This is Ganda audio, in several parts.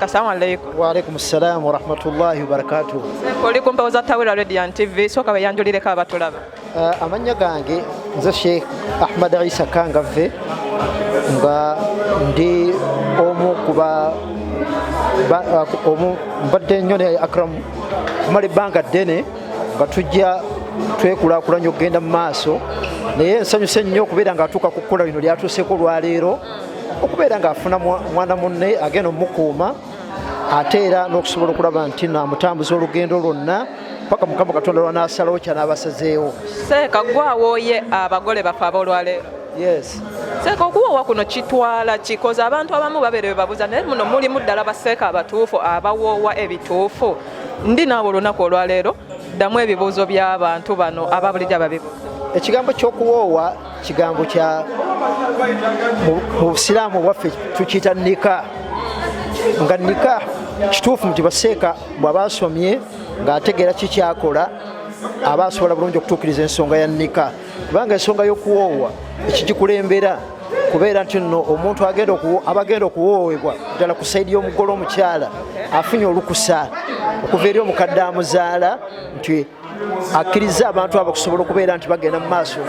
Assalamu alaikum. Wa alaikum assalam wa rahmatullahi wa barakatuh. Oli kumpeoza Tawira Radio and TV soka bayanjulireko abatulaba. Amanya gange nze Sheikh Kangavve nga ndi omu kuba mbadde nnyone Akram mali banga ddene nga tujja twekulaakulanya okugenda mu maaso naye nsanyuse nnyo okubeera ng'atuuka ku kkola lino lyatuuseeko olwaleero okubeera ng'afuna mwana munne agenda omukuuma ate era n'okusobola okulaba nti amutambuza olugendo lwonna paka Mukama Katonda lw'anaasalawo ky'anaabasazeewo. Seeka gwe awooye abagole baffe ab'olwaleero. Yes. Seeka okuwoowa kuno kitwala kikoze abantu abamu babeere we babuuza naye muno mulimu ddala baseeka abatuufu abawoowa ebituufu. Ndi naawe olunaku olwaleero ddamu ebibuuzo by'abantu bano ababulijjo ababibuuza. Ekigambo ky'okuwoowa kigambo kya mu Busiraamu bwaffe tukiyita nika nga nika kituufu nti baseeka bw'aba asomye ng'ategeera kikyakola aba asobola bulungi okutuukiriza ensonga ya nika kubanga ensonga y'okuwoowa ekigikulembera kubeera nti nno omuntu abagenda okuwoowebwa ddala ku sayidi y'omugole omukyala afunye olukusa okuva eri omukadde amuzaala nti akkiriza abantu abo okusobola okubeera nti bagenda mu maaso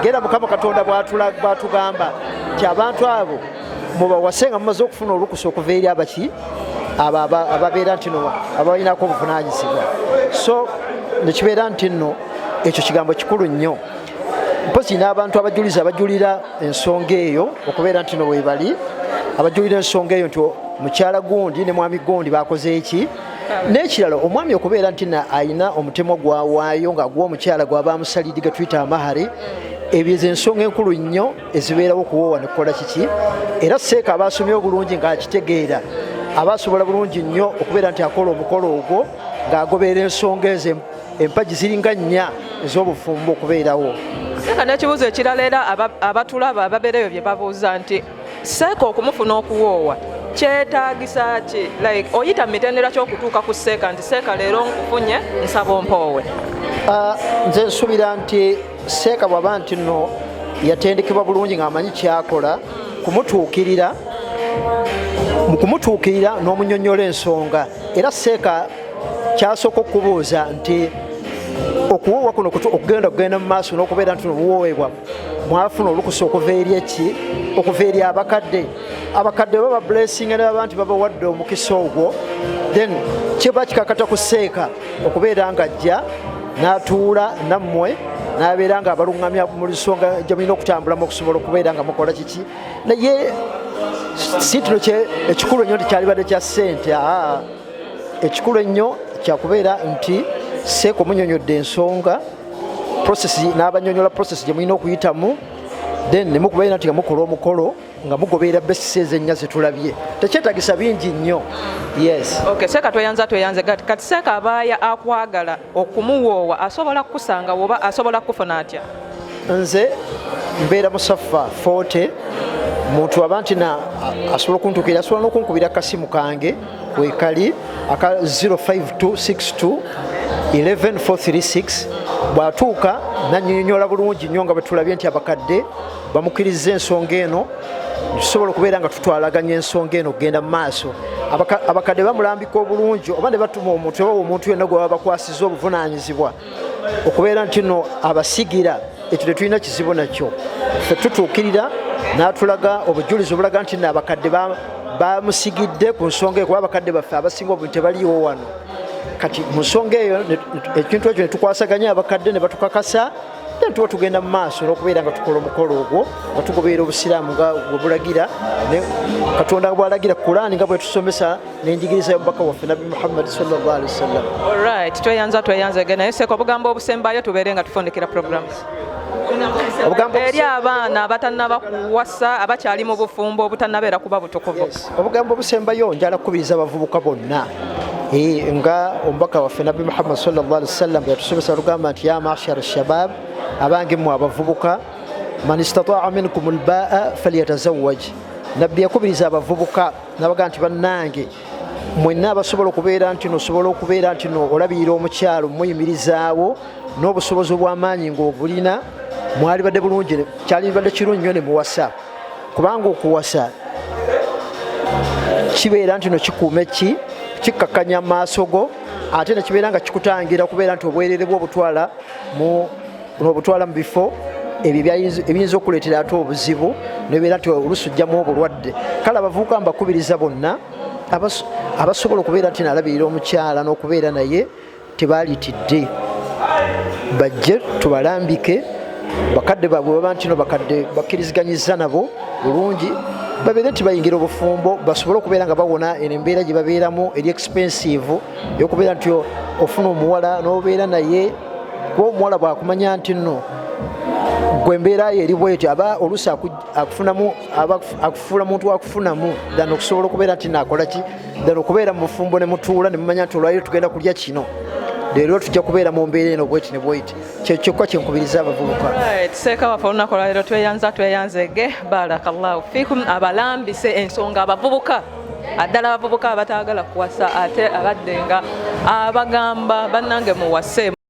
genda Mukama Katonda bw'atugamba nti abantu abo mubawase nga mumaze okufuna olukusa okuva eri abaki ababeera nti no abalinako obuvunaanyizibwa so nekibeera nti nno ekyo kigambo kikulu nnyo mpozi n'abantu abajulizi abajulira ensonga eyo okubeera nti no webali abajulira ensonga eyo nti mukyala gundi ne mwami gundi bakoze eki n'ekirala omwami okubeera nti ayina omutemo gwawaayo nga gw'omukyala gwaba amusalidde ge tuyita amahari ebyo ensonga enkulu nnyo ezibeerawo okuwoowa nekola kiki era seeka abaasomye obulungi ng'akitegeera abasobola bulungi nnyo okubeera nti akola omukolo ogwo ng'agoberera ensonga ezo empagi ziringa nnya ez'obufumbo okubeerawo. Seeka n'ekibuuzo ekirala era abatulaba ababeereyo bye babuuza nti seeka okumufuna okuwoowa kyetaagisa ki like oyita mu mitendera ky'okutuuka ku seeka nti seeka leero nkufunye nsaba ompoowe. Nze nsuubira nti seeka bw'aba nti nno yatendekebwa bulungi ng'amanyi kyakola kumutuukirira n'omunyonnyola ensonga era seeka kyasooka okubuuza nti okuwoowa kuno okugenda mu maaso n'okubeera nti obuwoowebwa mwafuna olukusa okuva eri abakadde baba blessinga ne baba nti babawadde omukisa ogwo then kiba kikakata ku seeka okubeera nga ajja n'atuula nammwe n'abeera nga abaluŋŋamya mu nsonga gye mulina okutambulamu okusobola okubeera nga mukola kiki naye si kino ekikulu ennyo tekyalibadde kya ssente ekikulu ennyo kyakubeera nti seeka omunyonyodde ensonga n'abanyonyola process gye mulina okuyitamu then ne mukubeera nti nga mukola omukolo nga mugoberera besisi ezennya zetulabye tekyetagisa bingi nnyo. Yes. Okay, seeka tweyanze kati seeka abaaya akwagala okumuwoowa asobola kukusanga oba asobola kufuna atya? Nze mbeera musaffa 40 muntu aba nti asobola okuntuukira asobola n'okunkubira akasimu kange kwekali aka 05262114436 bw'atuuka nannyonnyola bulungi nnyo nga bwe tulabye nti abakadde bamukkiriza ensonga eno tusobola okubeera nga tutwalaganya ensonga eno okugenda mu maaso abakadde bamulambika obulungi oba ne batuma omuntu oba omuntu yenna gwe baba bakwasiza obuvunaanyizibwa okubeera nti nno abasigira ekyo tetulina kizibu nakyo ffe tutuukirira n'atulaga obujulizi obulaga nti abakadde bamusigidde ku nsonga eyo kuba abakadde baffe abasinga obuntu tebaliwo wano kati mu nsonga eyo ekintu ekyo ne tukwasaganya abakadde ne batukakasa tuba tugenda mu maaso n'okubeera nga tukola omukolo ogwo nga tugoberera obusiraamu nga bwe bulagira Katonda bw'alagira Qur'ani nga bwe tusomesa n'enjigiriza y'omubaka waffe Nabbi Muhammad sallallahu alaihi wasallam. Alright, tweyanze gena naye seeka obugambo obusembayo tubeere nga tufundikira programs eri abaana abatannaba kuwasa abakyali mu bufumbo obutannabeera kuba butukuvu. Obugambo obusembayo njala kukubiriza abavubuka bonna nga omubaka waffe Nabbi Muhammad sallallahu alaihi wasallam yatusomesa lugamba nti ya ma'shara shabab abange mu abavubuka man istataa minkum albaa falyatazawwaj. Nabbi yakubiriza abavubuka nabaga nti bannange mwenna abasobola okubeera nti olabirira omukyalo muyimirizaawo n'obusobozi obw'amaanyi ng'obulina mwalibadde bulungi kyalibadde kirungi nnyo ne muwasa kubanga okuwasa kibeera nti no kikuume kikakkanya mu maaso go ate ne kibeera nga kikutangira okubeera nti obwerere bw'obutwala mu bifo ebyo ebiyinza okuleetera ate obuzibu nebeera nti oluusi ojjamu obulwadde. Kale abavubuka mbakubiriza bonna abasobola okubeera nti nalabirira omukyala n'okubeera naye tebalitidde bajje tubalambike. Bakadde baabwe baba nti no bakadde bakkiriziganyiza nabo bulungi babeere nti bayingira obufumbo basobole okubeera nga bawona eno embeera gye babeeramu eri expensive y'okubeera nti ofuna omuwala n'obeera naye kuba omuwala bwakumanya nti nno gwe embeera ye eri bwetyo aba oluusi akufuula muntu wakufunamu ddala okusobola okubeera nti naakola ki ddala okubeera mu bufumbo ne mutuula ne mumanya nti olwaliro tugenda kulya kino leero tujja kubeera mu mbeera eno bweti ne bweti kyokka kyenkubiriza abavubuka. Seeka waffe olunaku olwaleero tweyanzege barakallahu fikum abalambise ensonga abavubuka addala abavubuka abataagala kuwasa ate abadde nga abagamba bannange muwase.